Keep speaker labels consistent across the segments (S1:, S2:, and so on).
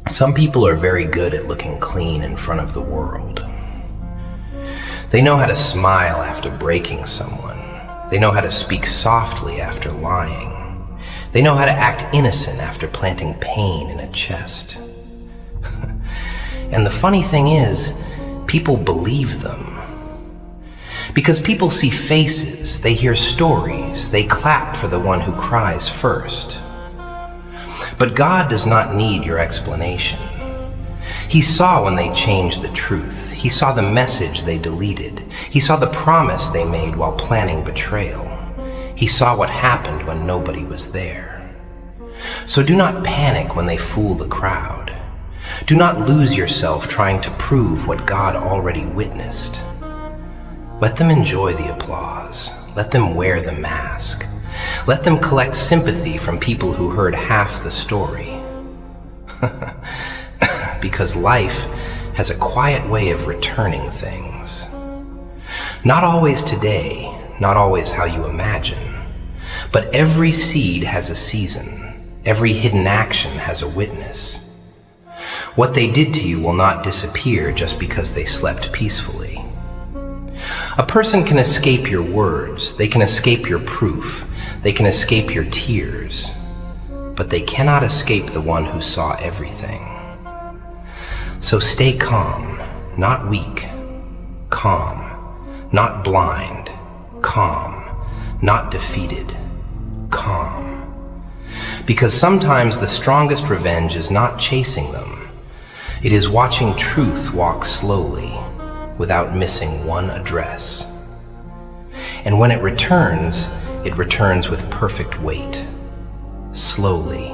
S1: Some people are very good at looking clean in front of the world. They know how to smile after breaking someone. They know how to speak softly after lying. They know how to act innocent after planting pain in a chest. And the funny thing is, people believe them. Because people see faces, they hear stories, they clap for the one who cries first. But God does not need your explanation. He saw when they changed the truth. He saw the message they deleted. He saw the promise they made while planning betrayal. He saw what happened when nobody was there. So do not panic when they fool the crowd. Do not lose yourself trying to prove what God already witnessed. Let them enjoy the applause. Let them wear the mask. Let them collect sympathy from people who heard half the story. Because life has a quiet way of returning things. Not always today, not always how you imagine, but every seed has a season. Every hidden action has a witness. What they did to you will not disappear just because they slept peacefully. A person can escape your words, they can escape your proof, they can escape your tears, but they cannot escape the one who saw everything. So stay calm, not weak, calm, not blind, calm, not defeated, calm. Because sometimes the strongest revenge is not chasing them. It is watching truth walk slowly, without missing one address. And when it returns with perfect weight, slowly.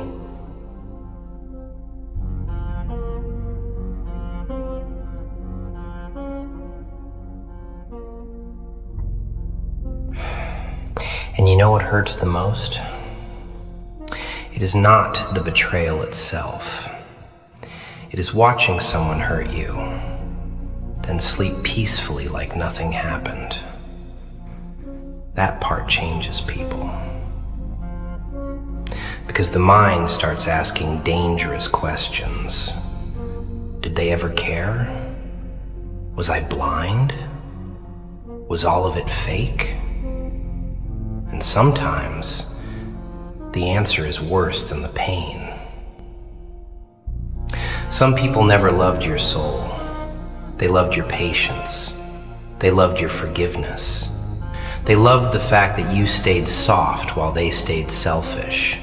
S1: And you know what hurts the most? It is not the betrayal itself. It is watching someone hurt you, then sleep peacefully like nothing happened. That part changes people. Because the mind starts asking dangerous questions. Did they ever care? Was I blind? Was all of it fake? And sometimes, the answer is worse than the pain. Some people never loved your soul. They loved your patience. They loved your forgiveness. They loved the fact that you stayed soft while they stayed selfish.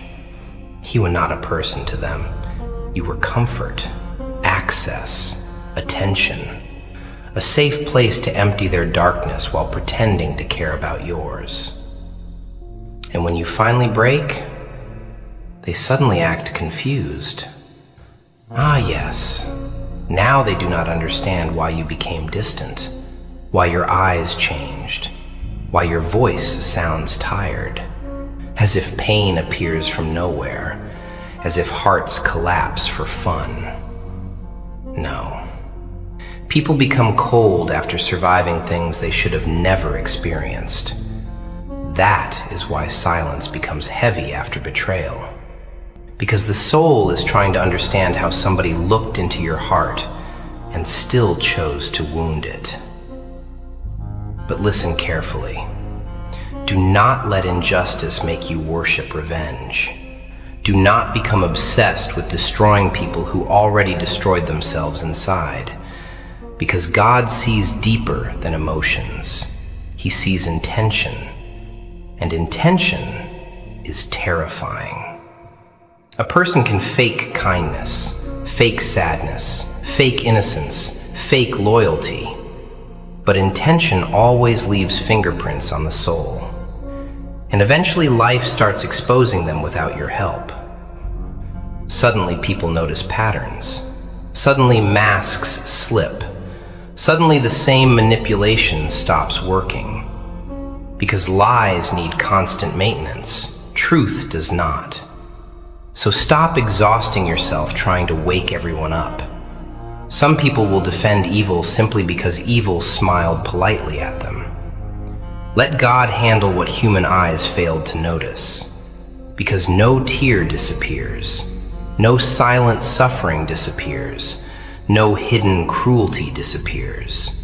S1: You were not a person to them. You were comfort, access, attention, a safe place to empty their darkness while pretending to care about yours. And when you finally break, they suddenly act confused. Ah, yes. Now they do not understand why you became distant, why your eyes changed, why your voice sounds tired, as if pain appears from nowhere, as if hearts collapse for fun. No. People become cold after surviving things they should have never experienced. That is why silence becomes heavy after betrayal. Because the soul is trying to understand how somebody looked into your heart and still chose to wound it. But listen carefully. Do not let injustice make you worship revenge. Do not become obsessed with destroying people who already destroyed themselves inside. Because God sees deeper than emotions. He sees intention. And intention is terrifying. A person can fake kindness, fake sadness, fake innocence, fake loyalty, but intention always leaves fingerprints on the soul. And eventually life starts exposing them without your help. Suddenly people notice patterns. Suddenly masks slip. Suddenly the same manipulation stops working. Because lies need constant maintenance. Truth does not. So stop exhausting yourself trying to wake everyone up. Some people will defend evil simply because evil smiled politely at them. Let God handle what human eyes failed to notice. Because no tear disappears. No silent suffering disappears. No hidden cruelty disappears.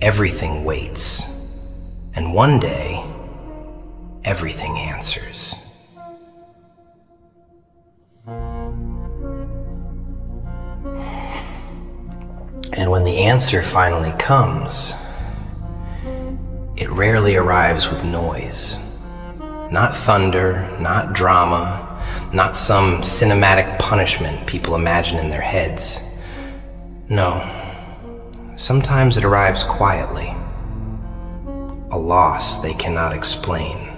S1: Everything waits. And one day, everything answers. And when the answer finally comes, it rarely arrives with noise. Not thunder, not drama, not some cinematic punishment people imagine in their heads. No, sometimes it arrives quietly. A loss they cannot explain.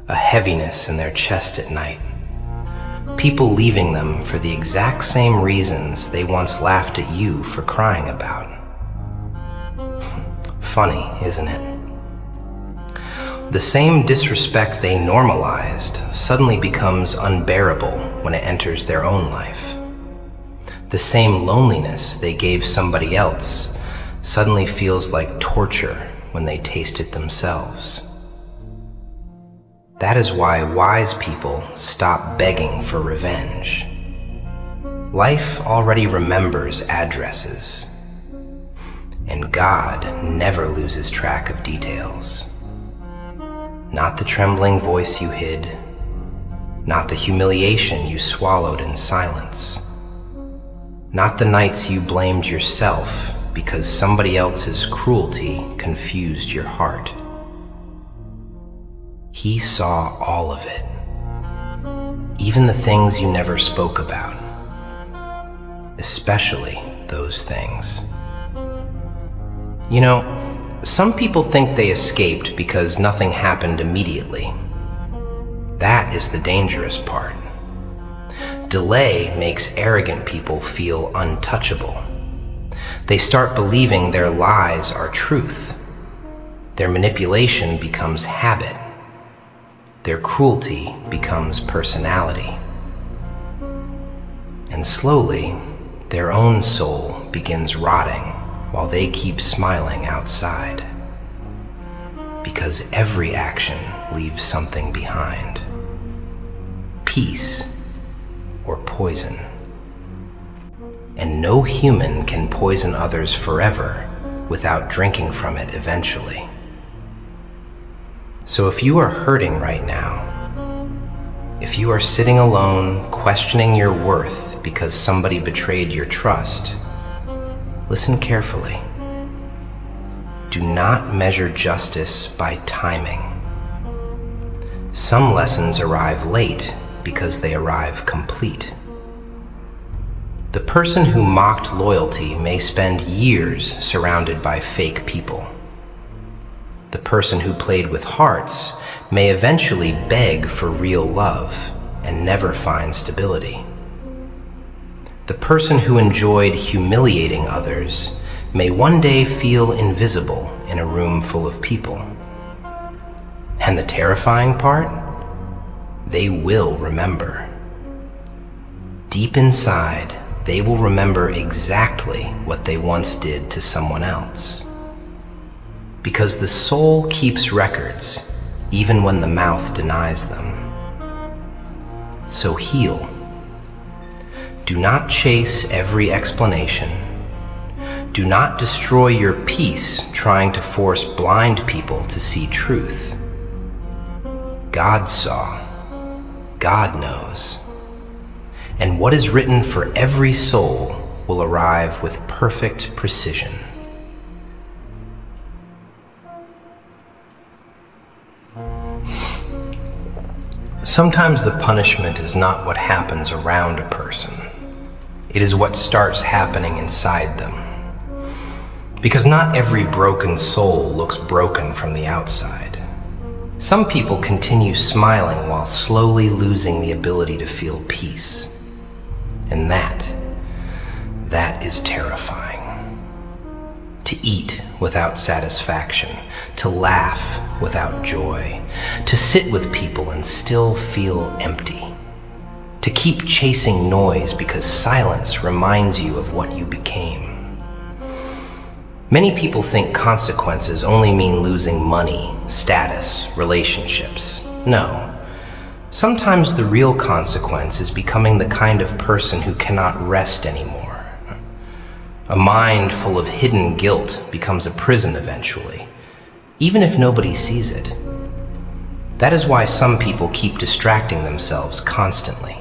S1: A heaviness in their chest at night. People leaving them for the exact same reasons they once laughed at you for crying about. Funny, isn't it? The same disrespect they normalized suddenly becomes unbearable when it enters their own life. The same loneliness they gave somebody else suddenly feels like torture when they taste it themselves. That is why wise people stop begging for revenge. Life already remembers addresses, and God never loses track of details. Not the trembling voice you hid, not the humiliation you swallowed in silence, not the nights you blamed yourself because somebody else's cruelty confused your heart. He saw all of it, even the things you never spoke about, especially those things. You know, some people think they escaped because nothing happened immediately. That is the dangerous part. Delay makes arrogant people feel untouchable. They start believing their lies are truth. Their manipulation becomes habit. Their cruelty becomes personality. And slowly, their own soul begins rotting while they keep smiling outside. Because every action leaves something behind. Peace or poison. And no human can poison others forever without drinking from it eventually. So if you are hurting right now, if you are sitting alone questioning your worth because somebody betrayed your trust, listen carefully. Do not measure justice by timing. Some lessons arrive late because they arrive complete. The person who mocked loyalty may spend years surrounded by fake people. The person who played with hearts may eventually beg for real love and never find stability. The person who enjoyed humiliating others may one day feel invisible in a room full of people. And the terrifying part? They will remember. Deep inside, they will remember exactly what they once did to someone else. Because the soul keeps records, even when the mouth denies them. So heal. Do not chase every explanation. Do not destroy your peace trying to force blind people to see truth. God saw. God knows. And what is written for every soul will arrive with perfect precision. Sometimes the punishment is not what happens around a person. It is what starts happening inside them. Because not every broken soul looks broken from the outside. Some people continue smiling while slowly losing the ability to feel peace. And that is terrifying. To eat without satisfaction, to laugh without joy, to sit with people and still feel empty, to keep chasing noise because silence reminds you of what you became. Many people think consequences only mean losing money, status, relationships. No. Sometimes the real consequence is becoming the kind of person who cannot rest anymore. A mind full of hidden guilt becomes a prison eventually, even if nobody sees it. That is why some people keep distracting themselves constantly,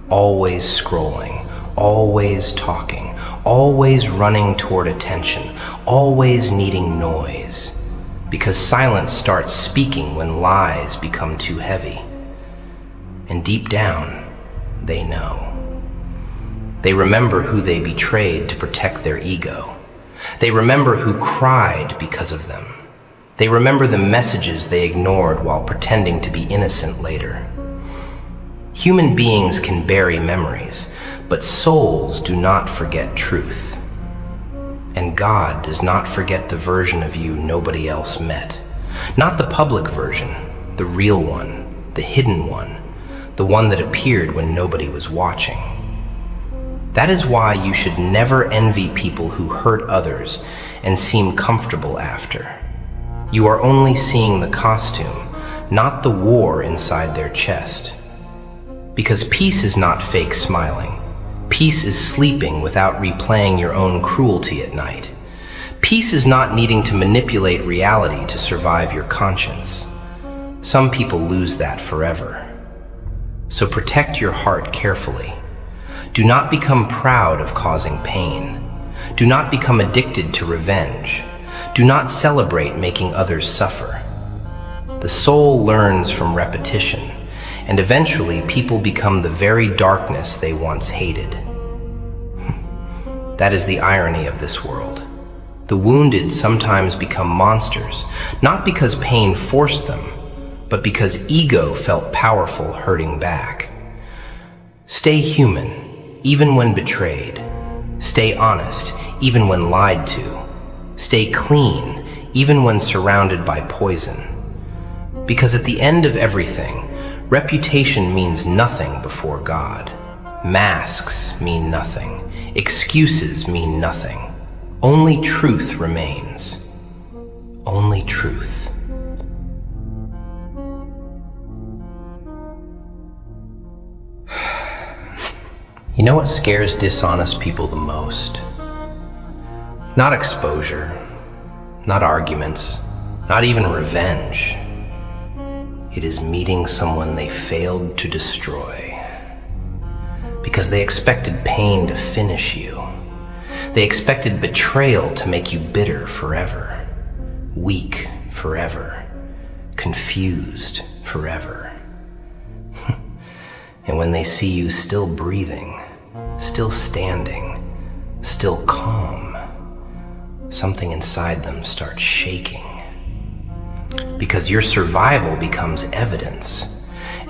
S1: always scrolling, always talking, always running toward attention, always needing noise, because silence starts speaking when lies become too heavy. And deep down, they know. They remember who they betrayed to protect their ego. They remember who cried because of them. They remember the messages they ignored while pretending to be innocent later. Human beings can bury memories, but souls do not forget truth. And God does not forget the version of you nobody else met. Not the public version, the real one, the hidden one, the one that appeared when nobody was watching. That is why you should never envy people who hurt others and seem comfortable after. You are only seeing the costume, not the war inside their chest. Because peace is not fake smiling. Peace is sleeping without replaying your own cruelty at night. Peace is not needing to manipulate reality to survive your conscience. Some people lose that forever. So protect your heart carefully. Do not become proud of causing pain. Do not become addicted to revenge. Do not celebrate making others suffer. The soul learns from repetition, and eventually people become the very darkness they once hated. That is the irony of this world. The wounded sometimes become monsters, not because pain forced them, but because ego felt powerful hurting back. Stay human, even when betrayed. Stay honest, even when lied to. Stay clean, even when surrounded by poison. Because at the end of everything, reputation means nothing before God. Masks mean nothing. Excuses mean nothing. Only truth remains. Only truth. You know what scares dishonest people the most? Not exposure, not arguments, not even revenge. It is meeting someone they failed to destroy. Because they expected pain to finish you. They expected betrayal to make you bitter forever, weak forever, confused forever. And when they see you still breathing, still standing, still calm, something inside them starts shaking. Because your survival becomes evidence.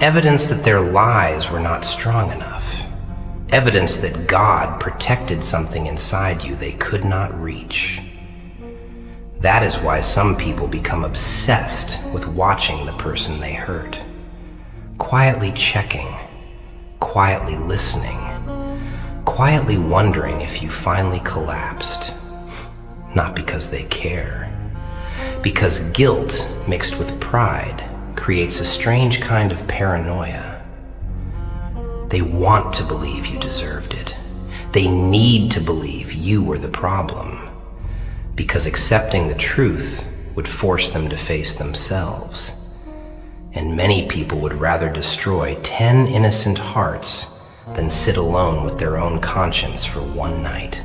S1: Evidence that their lies were not strong enough. Evidence that God protected something inside you they could not reach. That is why some people become obsessed with watching the person they hurt. Quietly checking, quietly listening, quietly wondering if you finally collapsed. Not because they care. Because guilt mixed with pride creates a strange kind of paranoia. They want to believe you deserved it. They need to believe you were the problem. Because accepting the truth would force them to face themselves. And many people would rather destroy 10 innocent hearts than sit alone with their own conscience for one night.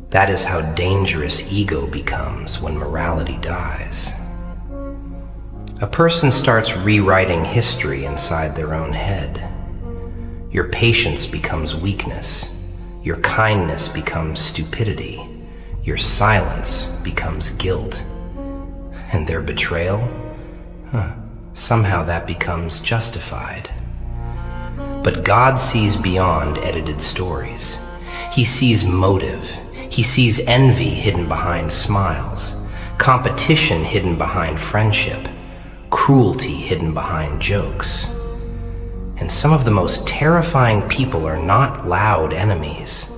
S1: That is how dangerous ego becomes when morality dies. A person starts rewriting history inside their own head. Your patience becomes weakness. Your kindness becomes stupidity. Your silence becomes guilt. And their betrayal? Somehow that becomes justified. But God sees beyond edited stories. He sees motive. He sees envy hidden behind smiles, competition hidden behind friendship, cruelty hidden behind jokes. And some of the most terrifying people are not loud enemies.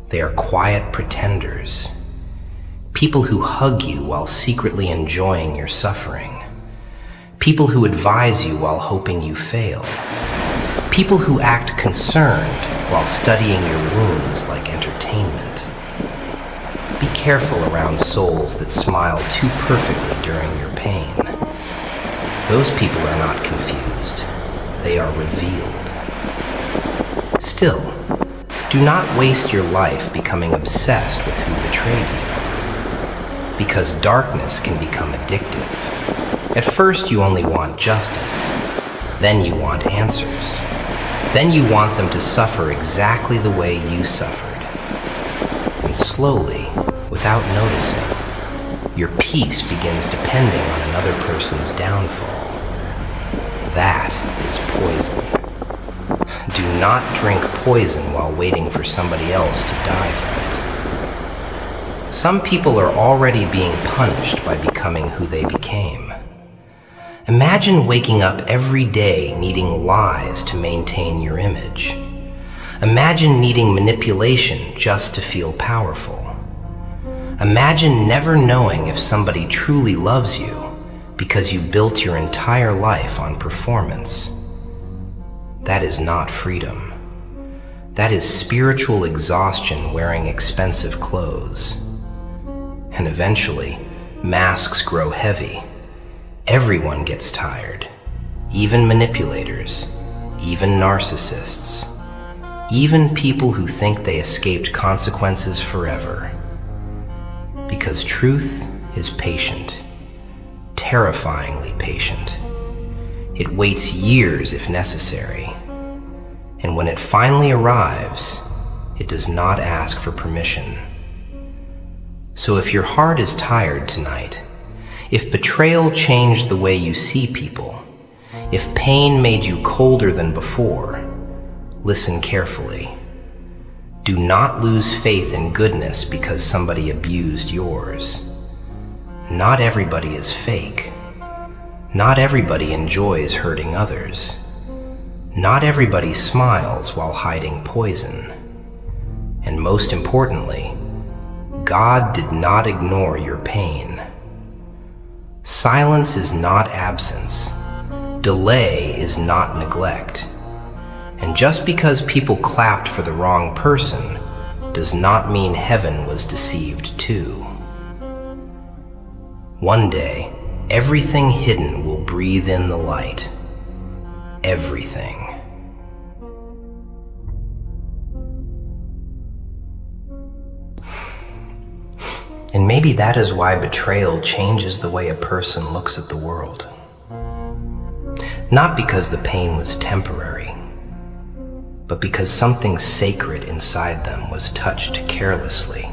S1: They are quiet pretenders. People who hug you while secretly enjoying your suffering. People who advise you while hoping you fail. People who act concerned while studying your wounds like entertainment. Be careful around souls that smile too perfectly during your pain. Those people are not confused. They are revealed. Still, do not waste your life becoming obsessed with who betrayed you, because darkness can become addictive. At first, you only want justice. Then you want answers. Then you want them to suffer exactly the way you suffered. And slowly, without noticing, your peace begins depending on another person's downfall. That is poison. Do not drink poison while waiting for somebody else to die from it. Some people are already being punished by becoming who they became. Imagine waking up every day needing lies to maintain your image. Imagine needing manipulation just to feel powerful. Imagine never knowing if somebody truly loves you because you built your entire life on performance. That is not freedom. That is spiritual exhaustion wearing expensive clothes. And eventually, masks grow heavy. Everyone gets tired, even manipulators, even narcissists, even people who think they escaped consequences forever. Because truth is patient, terrifyingly patient. It waits years if necessary, and when it finally arrives, it does not ask for permission. So if your heart is tired tonight, if betrayal changed the way you see people, if pain made you colder than before, listen carefully. Do not lose faith in goodness because somebody abused yours. Not everybody is fake. Not everybody enjoys hurting others. Not everybody smiles while hiding poison. And most importantly, God did not ignore your pain. Silence is not absence. Delay is not neglect. And just because people clapped for the wrong person does not mean heaven was deceived too. One day, everything hidden will breathe in the light. Everything. And maybe that is why betrayal changes the way a person looks at the world. Not because the pain was temporary, but because something sacred inside them was touched carelessly.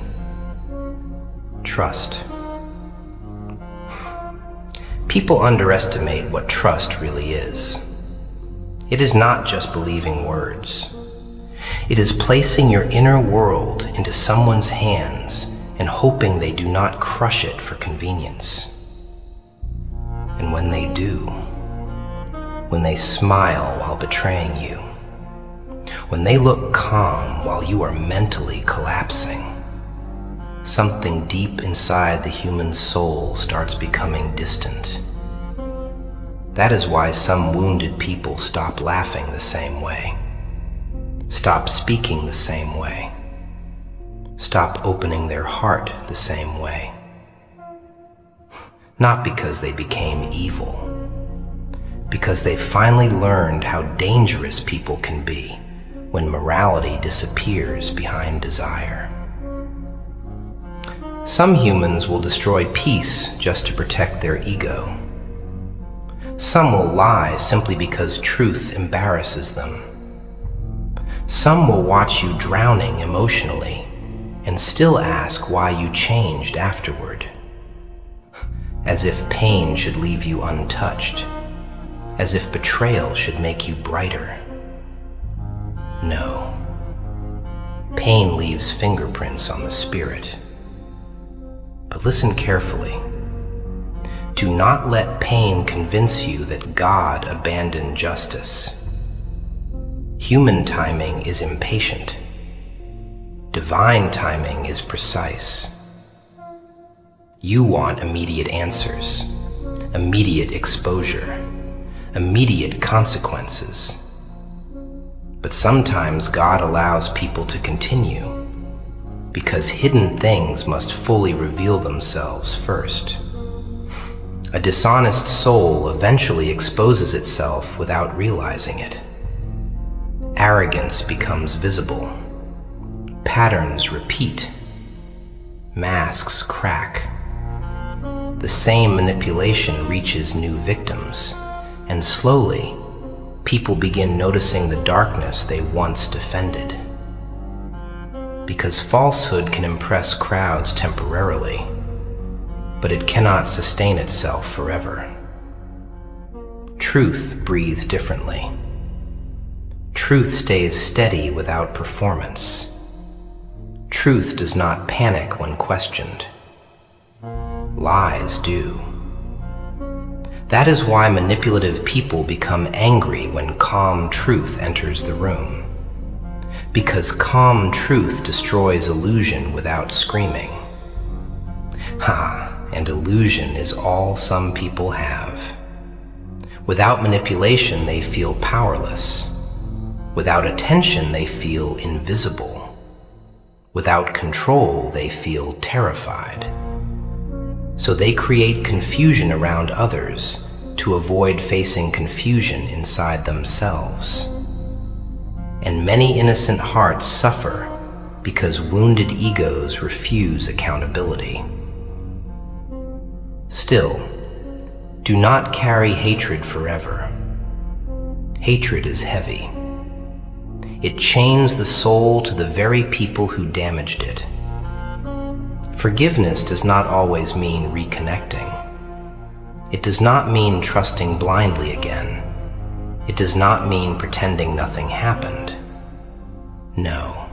S1: Trust. People underestimate what trust really is. It is not just believing words. It is placing your inner world into someone's hands and hoping they do not crush it for convenience. And when they do, when they smile while betraying you, when they look calm while you are mentally collapsing, something deep inside the human soul starts becoming distant. That is why some wounded people stop laughing the same way, stop speaking the same way, stop opening their heart the same way. Not because they became evil, because they finally learned how dangerous people can be when morality disappears behind desire. Some humans will destroy peace just to protect their ego. Some will lie simply because truth embarrasses them. Some will watch you drowning emotionally and still ask why you changed afterward. As if pain should leave you untouched. As if betrayal should make you brighter. No. Pain leaves fingerprints on the spirit. But listen carefully. Do not let pain convince you that God abandoned justice. Human timing is impatient. Divine timing is precise. You want immediate answers. immediate exposure, immediate consequences. But sometimes God allows people to continue because hidden things must fully reveal themselves first. A dishonest soul eventually exposes itself without realizing it. Arrogance becomes visible. Patterns repeat. Masks crack. The same manipulation reaches new victims, and slowly, people begin noticing the darkness they once defended. Because falsehood can impress crowds temporarily, but it cannot sustain itself forever. Truth breathes differently. Truth stays steady without performance. Truth does not panic when questioned. Lies do. That is why manipulative people become angry when calm truth enters the room. Because calm truth destroys illusion without screaming. And illusion is all some people have. Without manipulation, they feel powerless. Without attention, they feel invisible. Without control, they feel terrified. So they create confusion around others to avoid facing confusion inside themselves. And many innocent hearts suffer because wounded egos refuse accountability. Still, do not carry hatred forever. Hatred is heavy. It chains the soul to the very people who damaged it. Forgiveness does not always mean reconnecting. It does not mean trusting blindly again. It does not mean pretending nothing happened. No.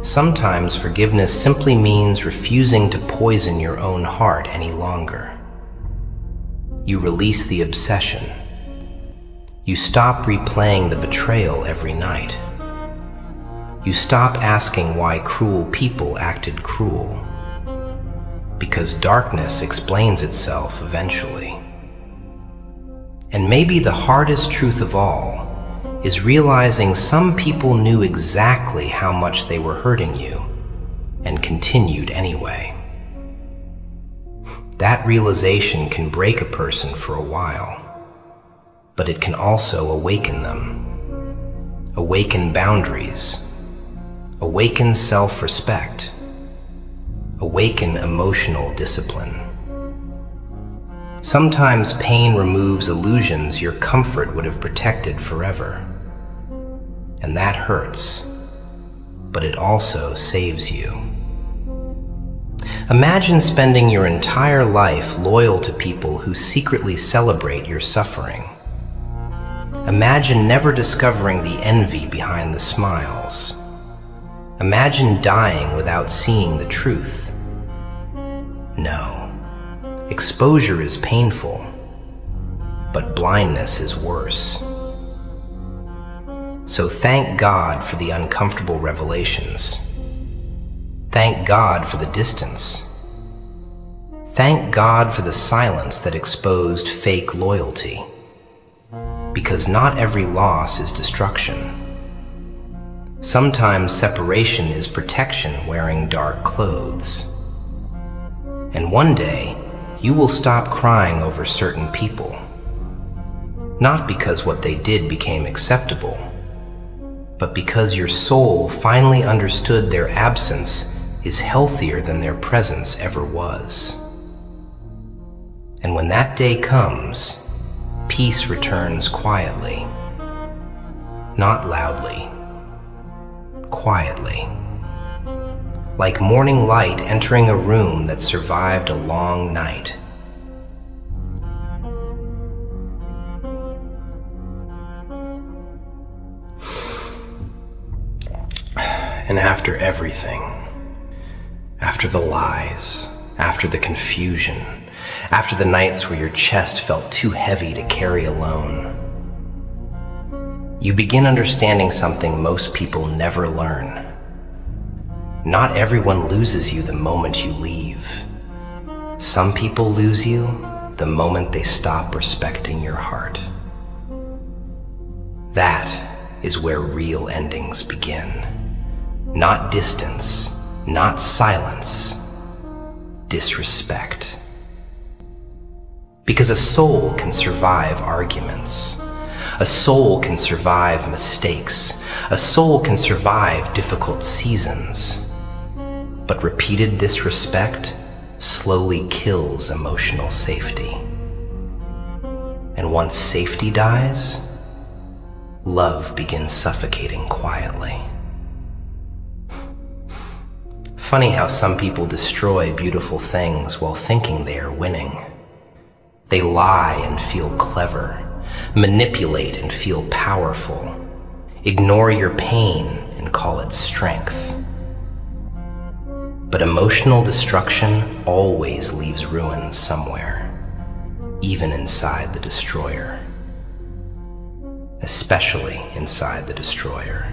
S1: Sometimes forgiveness simply means refusing to poison your own heart any longer. You release the obsession. You stop replaying the betrayal every night. You stop asking why cruel people acted cruel. Because darkness explains itself eventually. And maybe the hardest truth of all is realizing some people knew exactly how much they were hurting you and continued anyway. That realization can break a person for a while, but it can also awaken them. Awaken boundaries. Awaken self-respect. Awaken emotional discipline. Sometimes pain removes illusions your comfort would have protected forever. And that hurts, but it also saves you. Imagine spending your entire life loyal to people who secretly celebrate your suffering. Imagine never discovering the envy behind the smiles. Imagine dying without seeing the truth. No, exposure is painful, but blindness is worse. So thank God for the uncomfortable revelations. Thank God for the distance. Thank God for the silence that exposed fake loyalty. Because not every loss is destruction. Sometimes separation is protection wearing dark clothes. And one day, you will stop crying over certain people. Not because what they did became acceptable, but because your soul finally understood their absence is healthier than their presence ever was. And when that day comes, peace returns quietly, not loudly, quietly, like morning light entering a room that survived a long night. And after everything, after the lies, after the confusion, after the nights where your chest felt too heavy to carry alone, you begin understanding something most people never learn. Not everyone loses you the moment you leave. Some people lose you the moment they stop respecting your heart. That is where real endings begin. Not distance, not silence, disrespect. Because a soul can survive arguments. A soul can survive mistakes. A soul can survive difficult seasons. But repeated disrespect slowly kills emotional safety. And once safety dies, love begins suffocating quietly. Funny how some people destroy beautiful things while thinking they are winning. They lie and feel clever, manipulate and feel powerful, ignore your pain and call it strength. But emotional destruction always leaves ruins somewhere, even inside the destroyer. Especially inside the destroyer.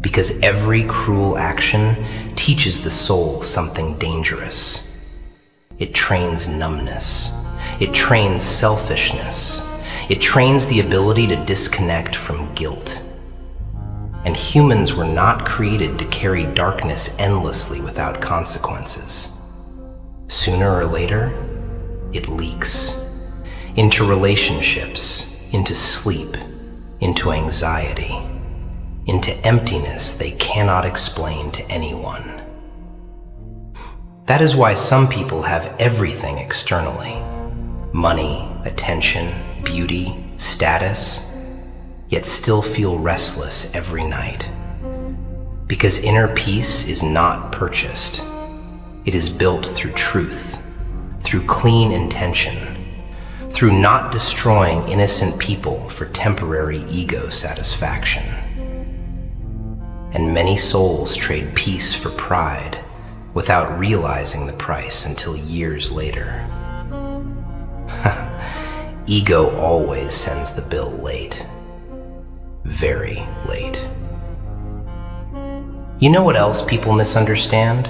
S1: Because every cruel action teaches the soul something dangerous. It trains numbness. It trains selfishness. It trains the ability to disconnect from guilt. And humans were not created to carry darkness endlessly without consequences. Sooner or later, it leaks into relationships, into sleep, into anxiety, into emptiness they cannot explain to anyone. That is why some people have everything externally: money, attention, beauty, status, yet still feel restless every night. Because inner peace is not purchased. It is built through truth, through clean intention, through not destroying innocent people for temporary ego satisfaction. And many souls trade peace for pride without realizing the price until years later. Ego always sends the bill late. Very late. You know what else people misunderstand?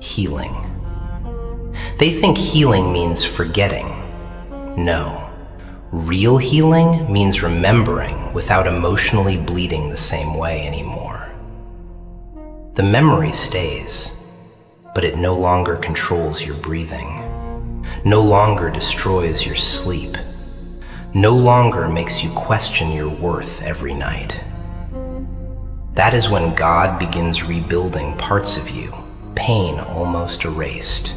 S1: Healing. They think healing means forgetting. No. Real healing means remembering without emotionally bleeding the same way anymore. The memory stays, but it no longer controls your breathing, no longer destroys your sleep, no longer makes you question your worth every night. That is when God begins rebuilding parts of you, pain almost erased.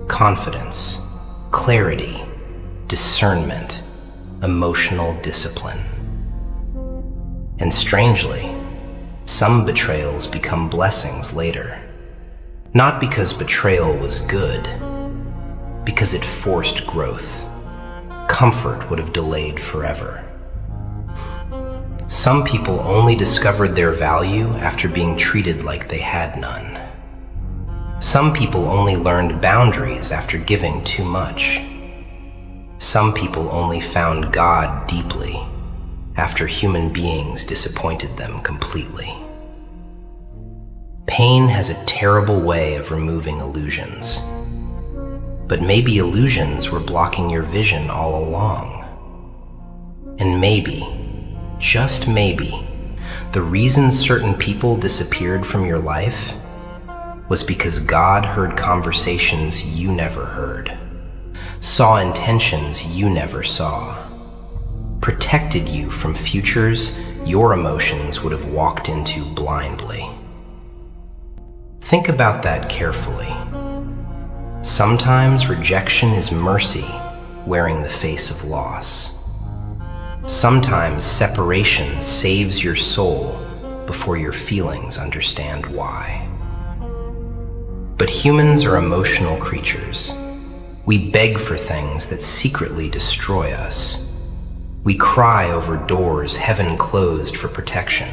S1: Confidence, clarity, discernment, emotional discipline. And strangely, some betrayals become blessings later. Not because betrayal was good, because it forced growth. Comfort would have delayed forever. Some people only discovered their value after being treated like they had none. Some people only learned boundaries after giving too much. Some people only found God deeply after human beings disappointed them completely. Pain has a terrible way of removing illusions. But maybe illusions were blocking your vision all along. And maybe, just maybe, the reason certain people disappeared from your life was because God heard conversations you never heard, saw intentions you never saw, protected you from futures your emotions would have walked into blindly. Think about that carefully. Sometimes rejection is mercy wearing the face of loss. Sometimes separation saves your soul before your feelings understand why. But humans are emotional creatures. We beg for things that secretly destroy us. We cry over doors heaven closed for protection.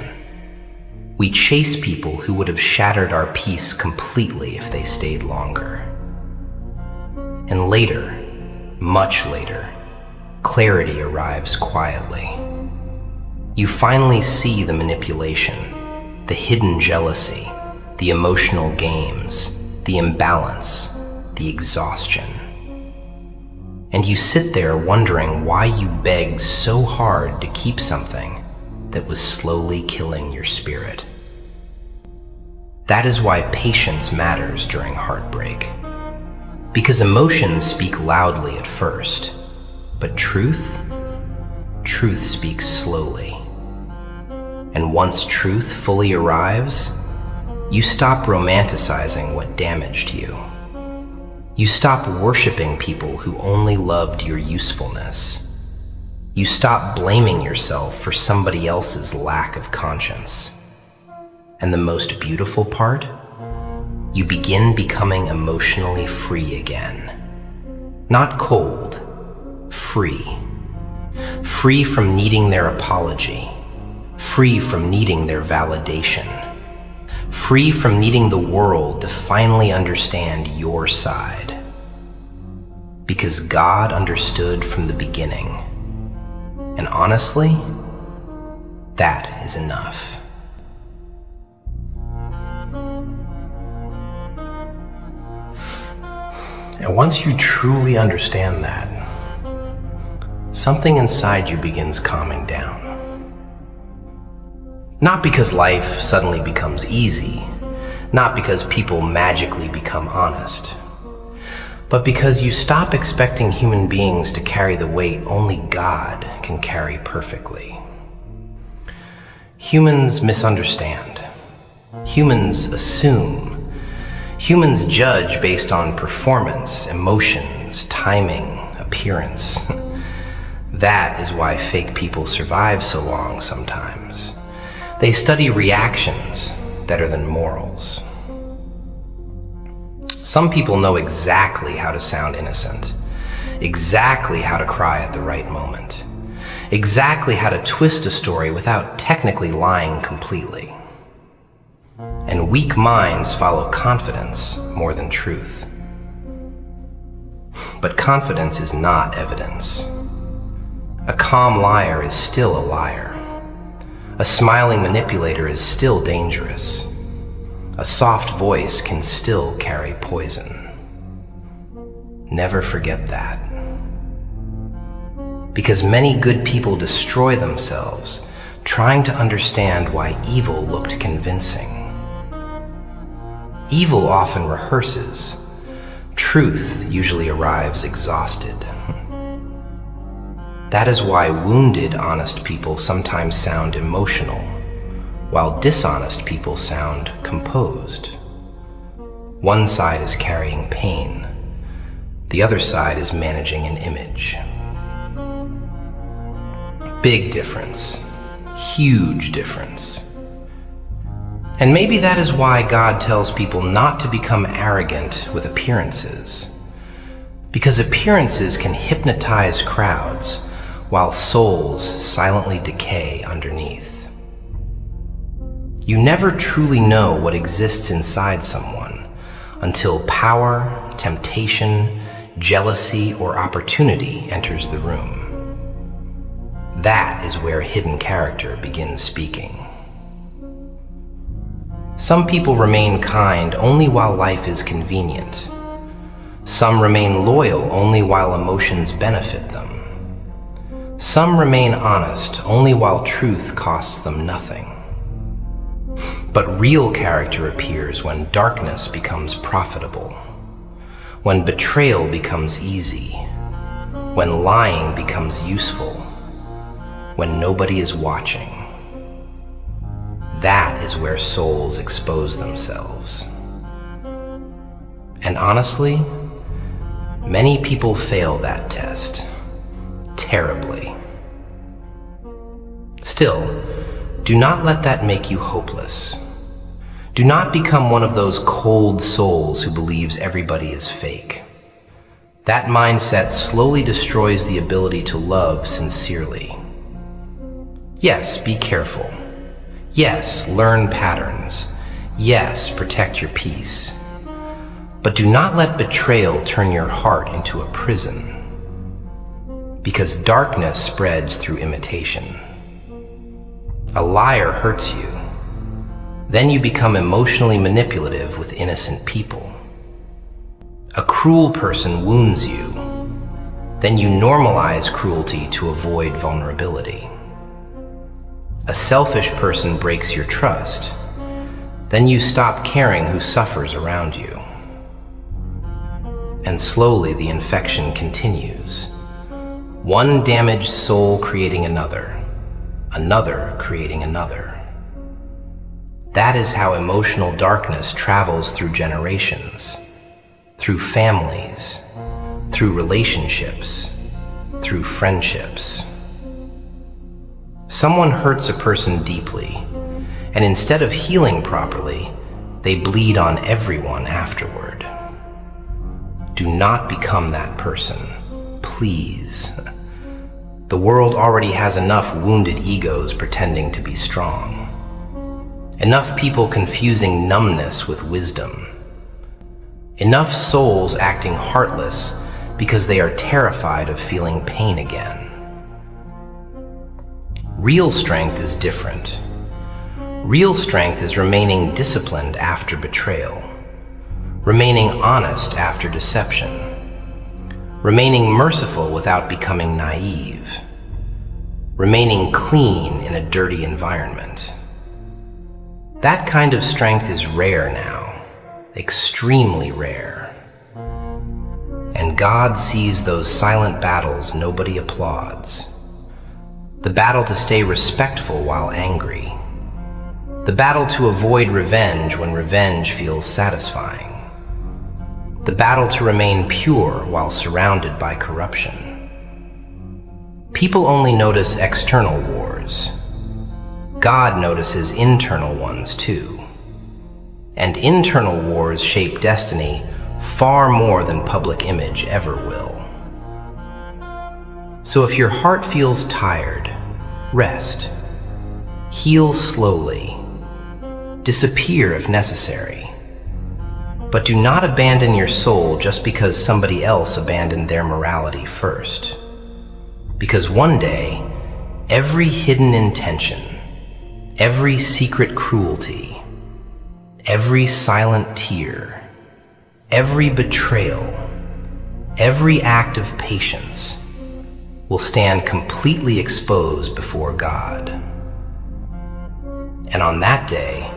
S1: We chase people who would have shattered our peace completely if they stayed longer. And later, much later, clarity arrives quietly. You finally see the manipulation, the hidden jealousy, the emotional games, the imbalance, the exhaustion. And you sit there wondering why you begged so hard to keep something that was slowly killing your spirit. That is why patience matters during heartbreak. Because emotions speak loudly at first, but truth speaks slowly. And once truth fully arrives, you stop romanticizing what damaged you. You stop worshiping people who only loved your usefulness. You stop blaming yourself for somebody else's lack of conscience. And the most beautiful part? You begin becoming emotionally free again. Not cold, free. Free from needing their apology. Free from needing their validation. Free from needing the world to finally understand your side. Because God understood from the beginning. And honestly, that is enough. And once you truly understand that, something inside you begins calming down. Not because life suddenly becomes easy, not because people magically become honest, but because you stop expecting human beings to carry the weight only God can carry perfectly. Humans misunderstand. Humans assume. Humans judge based on performance, emotions, timing, appearance. That is why fake people survive so long sometimes. They study reactions better than morals. Some people know exactly how to sound innocent, exactly how to cry at the right moment, exactly how to twist a story without technically lying completely. And weak minds follow confidence more than truth. But confidence is not evidence. A calm liar is still a liar. A smiling manipulator is still dangerous. A soft voice can still carry poison. Never forget that. Because many good people destroy themselves trying to understand why evil looked convincing. Evil often rehearses. Truth usually arrives exhausted. That is why wounded, honest people sometimes sound emotional, while dishonest people sound composed. One side is carrying pain. The other side is managing an image. Big difference. Huge difference. And maybe that is why God tells people not to become arrogant with appearances. Because appearances can hypnotize crowds, while souls silently decay underneath. You never truly know what exists inside someone until power, temptation, jealousy, or opportunity enters the room. That is where hidden character begins speaking. Some people remain kind only while life is convenient. Some remain loyal only while emotions benefit them. Some remain honest only while truth costs them nothing. But real character appears when darkness becomes profitable, when betrayal becomes easy, when lying becomes useful, when nobody is watching. That is where souls expose themselves. And honestly, many people fail that test. Terribly. Still, do not let that make you hopeless. Do not become one of those cold souls who believes everybody is fake. That mindset slowly destroys the ability to love sincerely. Yes, be careful. Yes, learn patterns. Yes, protect your peace. But do not let betrayal turn your heart into a prison. Because darkness spreads through imitation. A liar hurts you. Then you become emotionally manipulative with innocent people. A cruel person wounds you. then you normalize cruelty to avoid vulnerability. A selfish person breaks your trust, then you stop caring who suffers around you. And slowly the infection continues. One damaged soul creating another, another creating another. That is how emotional darkness travels through generations, through families, through relationships, through friendships. Someone hurts a person deeply, and instead of healing properly, they bleed on everyone afterward. Do not become that person, please. The world already has enough wounded egos pretending to be strong. Enough people confusing numbness with wisdom. Enough souls acting heartless because they are terrified of feeling pain again. Real strength is different. Real strength is remaining disciplined after betrayal, remaining honest after deception, remaining merciful without becoming naive, remaining clean in a dirty environment. That kind of strength is rare now, extremely rare. And God sees those silent battles nobody applauds. The battle to stay respectful while angry. The battle to avoid revenge when revenge feels satisfying. The battle to remain pure while surrounded by corruption. People only notice external wars. God notices internal ones too. And internal wars shape destiny far more than public image ever will. So if your heart feels tired, rest. Heal slowly. Disappear if necessary. But do not abandon your soul just because somebody else abandoned their morality first. Because one day, every hidden intention, every secret cruelty, every silent tear, every betrayal, every act of patience will stand completely exposed before God. And on that day,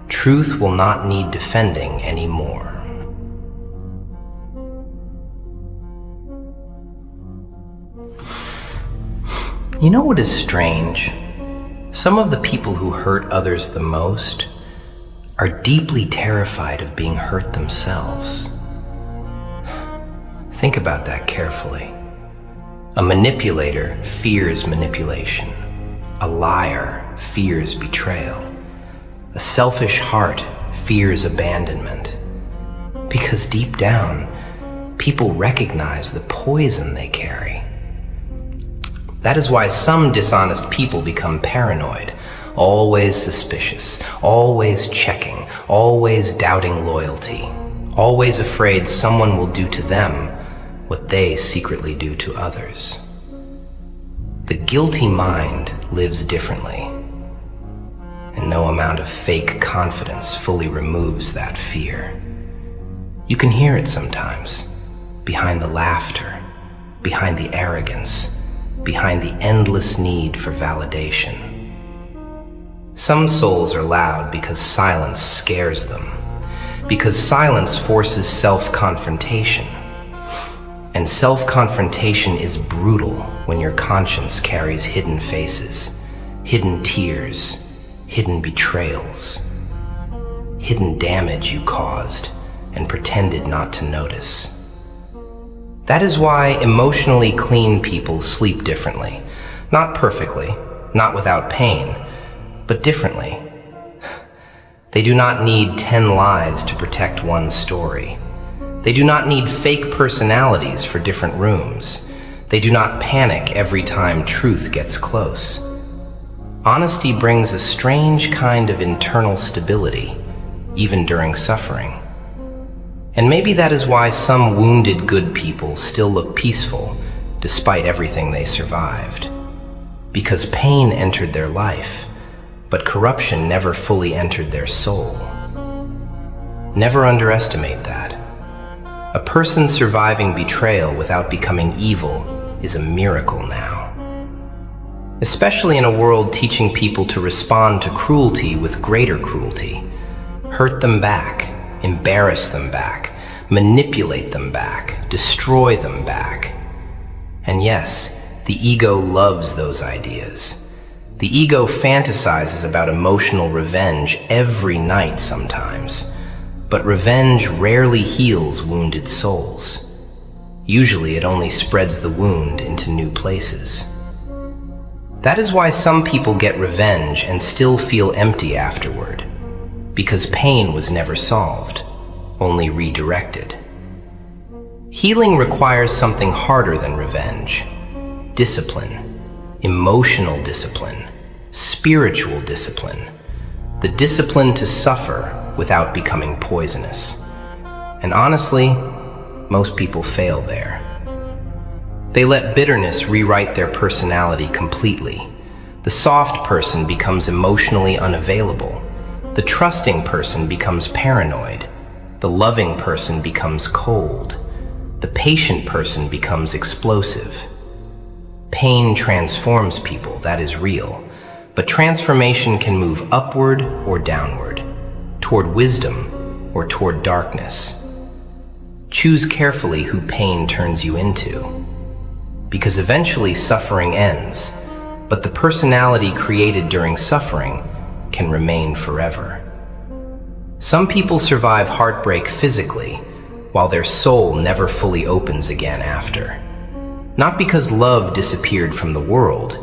S1: truth will not need defending anymore. You know what is strange? Some of the people who hurt others the most are deeply terrified of being hurt themselves. Think about that carefully. A manipulator fears manipulation. A liar fears betrayal. A selfish heart fears abandonment. Because deep down, people recognize the poison they carry. That is why some dishonest people become paranoid, always suspicious, always checking, always doubting loyalty, always afraid someone will do to them what they secretly do to others. The guilty mind lives differently, and no amount of fake confidence fully removes that fear. You can hear it sometimes, behind the laughter, behind the arrogance, behind the endless need for validation. Some souls are loud because silence scares them, because silence forces self-confrontation. And self-confrontation is brutal when your conscience carries hidden faces, hidden tears, hidden betrayals, hidden damage you caused and pretended not to notice. That is why emotionally clean people sleep differently. Not perfectly, not without pain, but differently. They do not need 10 lies to protect one story. They do not need fake personalities for different rooms. They do not panic every time truth gets close. Honesty brings a strange kind of internal stability, even during suffering. And maybe that is why some wounded good people still look peaceful, despite everything they survived. Because pain entered their life, but corruption never fully entered their soul. Never underestimate that. A person surviving betrayal without becoming evil is a miracle now. Especially in a world teaching people to respond to cruelty with greater cruelty. Hurt them back, embarrass them back, manipulate them back, destroy them back. And yes, the ego loves those ideas. The ego fantasizes about emotional revenge every night sometimes. But revenge rarely heals wounded souls. Usually it only spreads the wound into new places. That is why some people get revenge and still feel empty afterward, because pain was never solved, only redirected. Healing requires something harder than revenge: discipline, emotional discipline, spiritual discipline, the discipline to suffer without becoming poisonous. And honestly, most people fail there. They let bitterness rewrite their personality completely. The soft person becomes emotionally unavailable. The trusting person becomes paranoid. The loving person becomes cold. The patient person becomes explosive. Pain transforms people, that is real. But transformation can move upward or downward, toward wisdom or toward darkness. Choose carefully who pain turns you into, because eventually suffering ends, but the personality created during suffering can remain forever. Some people survive heartbreak physically, while their soul never fully opens again after. Not because love disappeared from the world,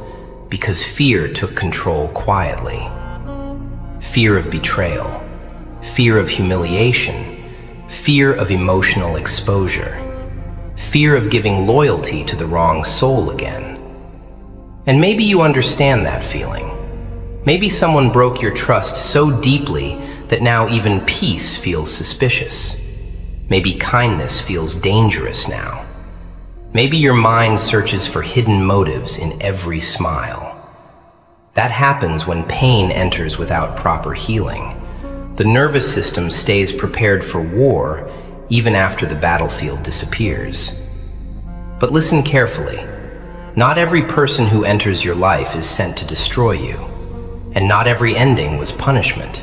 S1: because fear took control quietly. Fear of betrayal, fear of humiliation, fear of emotional exposure, fear of giving loyalty to the wrong soul again. And maybe you understand that feeling. Maybe someone broke your trust so deeply that now even peace feels suspicious. Maybe kindness feels dangerous now. Maybe your mind searches for hidden motives in every smile. That happens when pain enters without proper healing. The nervous system stays prepared for war even after the battlefield disappears. But listen carefully. Not every person who enters your life is sent to destroy you, and not every ending was punishment.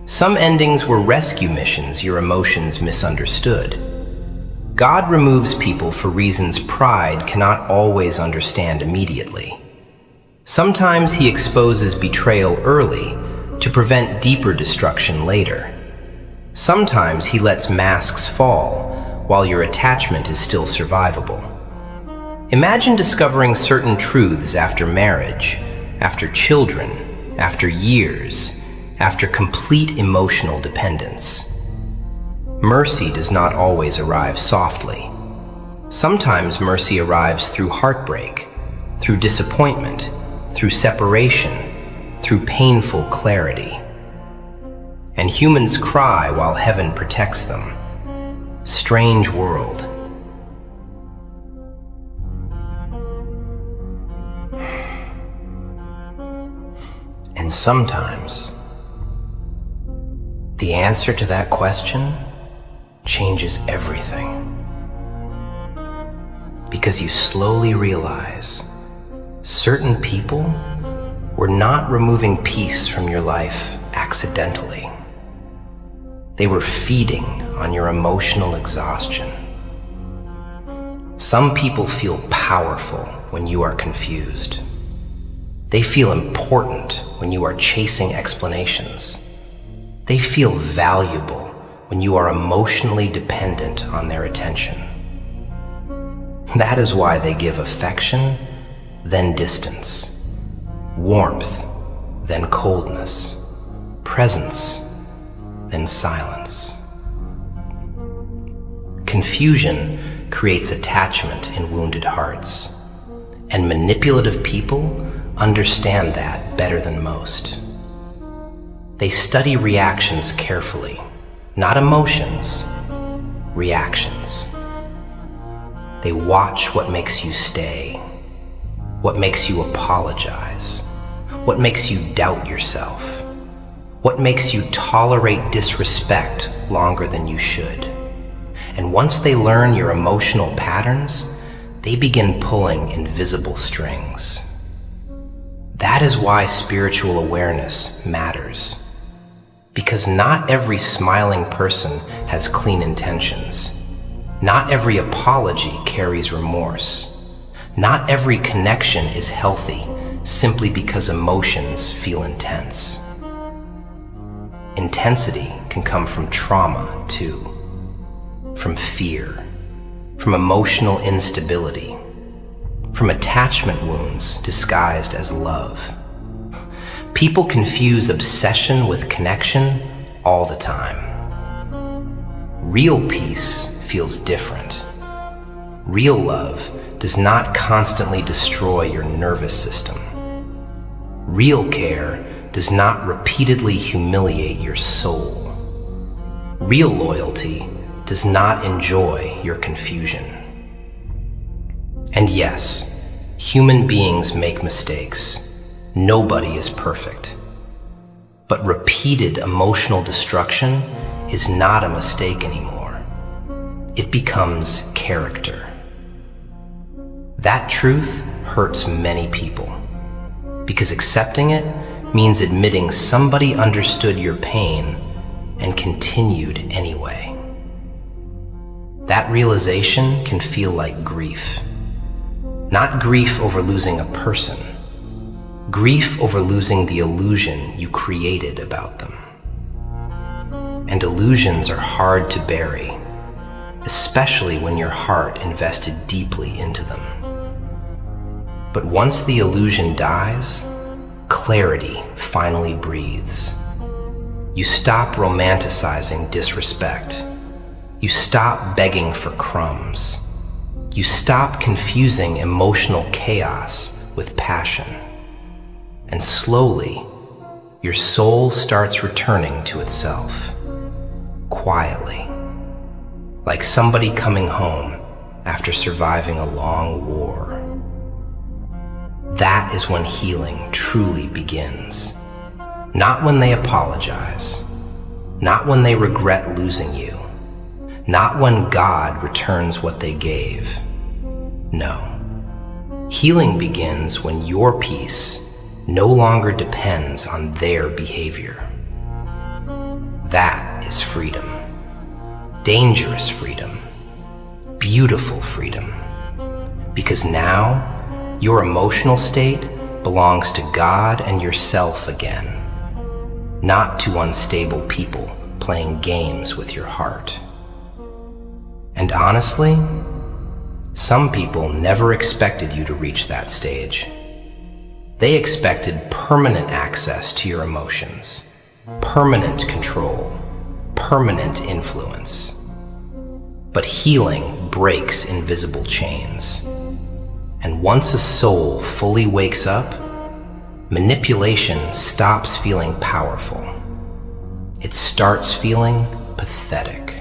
S1: Some endings were rescue missions your emotions misunderstood. God removes people for reasons pride cannot always understand immediately. Sometimes he exposes betrayal early to prevent deeper destruction later. Sometimes he lets masks fall while your attachment is still survivable. Imagine discovering certain truths after marriage, after children, after years, after complete emotional dependence. Mercy does not always arrive softly. Sometimes mercy arrives through heartbreak, through disappointment, through separation, through painful clarity. And humans cry while heaven protects them. Strange world. And sometimes, the answer to that question changes everything. Because you slowly realize certain people were not removing peace from your life accidentally. They were feeding on your emotional exhaustion. Some people feel powerful when you are confused. They feel important when you are chasing explanations. They feel valuable when you are emotionally dependent on their attention. That is why they give affection, then distance, warmth, then coldness, presence, then silence. Confusion creates attachment in wounded hearts, and manipulative people understand that better than most. They study reactions carefully, not emotions, reactions. They watch what makes you stay, what makes you apologize, what makes you doubt yourself, what makes you tolerate disrespect longer than you should. And once they learn your emotional patterns, they begin pulling invisible strings. That is why spiritual awareness matters. Because not every smiling person has clean intentions. Not every apology carries remorse. Not every connection is healthy simply because emotions feel intense. Intensity can come from trauma, too. From fear, from emotional instability, from attachment wounds disguised as love. People confuse obsession with connection all the time. Real peace feels different. Real love does not constantly destroy your nervous system. Real care does not repeatedly humiliate your soul. Real loyalty does not enjoy your confusion. And yes, human beings make mistakes. Nobody is perfect. But repeated emotional destruction is not a mistake anymore. It becomes character. That truth hurts many people, because accepting it means admitting somebody understood your pain and continued anyway. That realization can feel like grief. Not grief over losing a person, grief over losing the illusion you created about them. And illusions are hard to bury, especially when your heart invested deeply into them. But once the illusion dies, clarity finally breathes. You stop romanticizing disrespect. You stop begging for crumbs. You stop confusing emotional chaos with passion. And slowly, your soul starts returning to itself, quietly, like somebody coming home after surviving a long war. That is when healing truly begins. Not when they apologize, not when they regret losing you, not when God returns what they gave. No. Healing begins when your peace no longer depends on their behavior. That is freedom. Dangerous freedom. Beautiful freedom. Because now, your emotional state belongs to God and yourself again, not to unstable people playing games with your heart. And honestly, some people never expected you to reach that stage. They expected permanent access to your emotions, permanent control, permanent influence. But healing breaks invisible chains. And once a soul fully wakes up, manipulation stops feeling powerful. It starts feeling pathetic.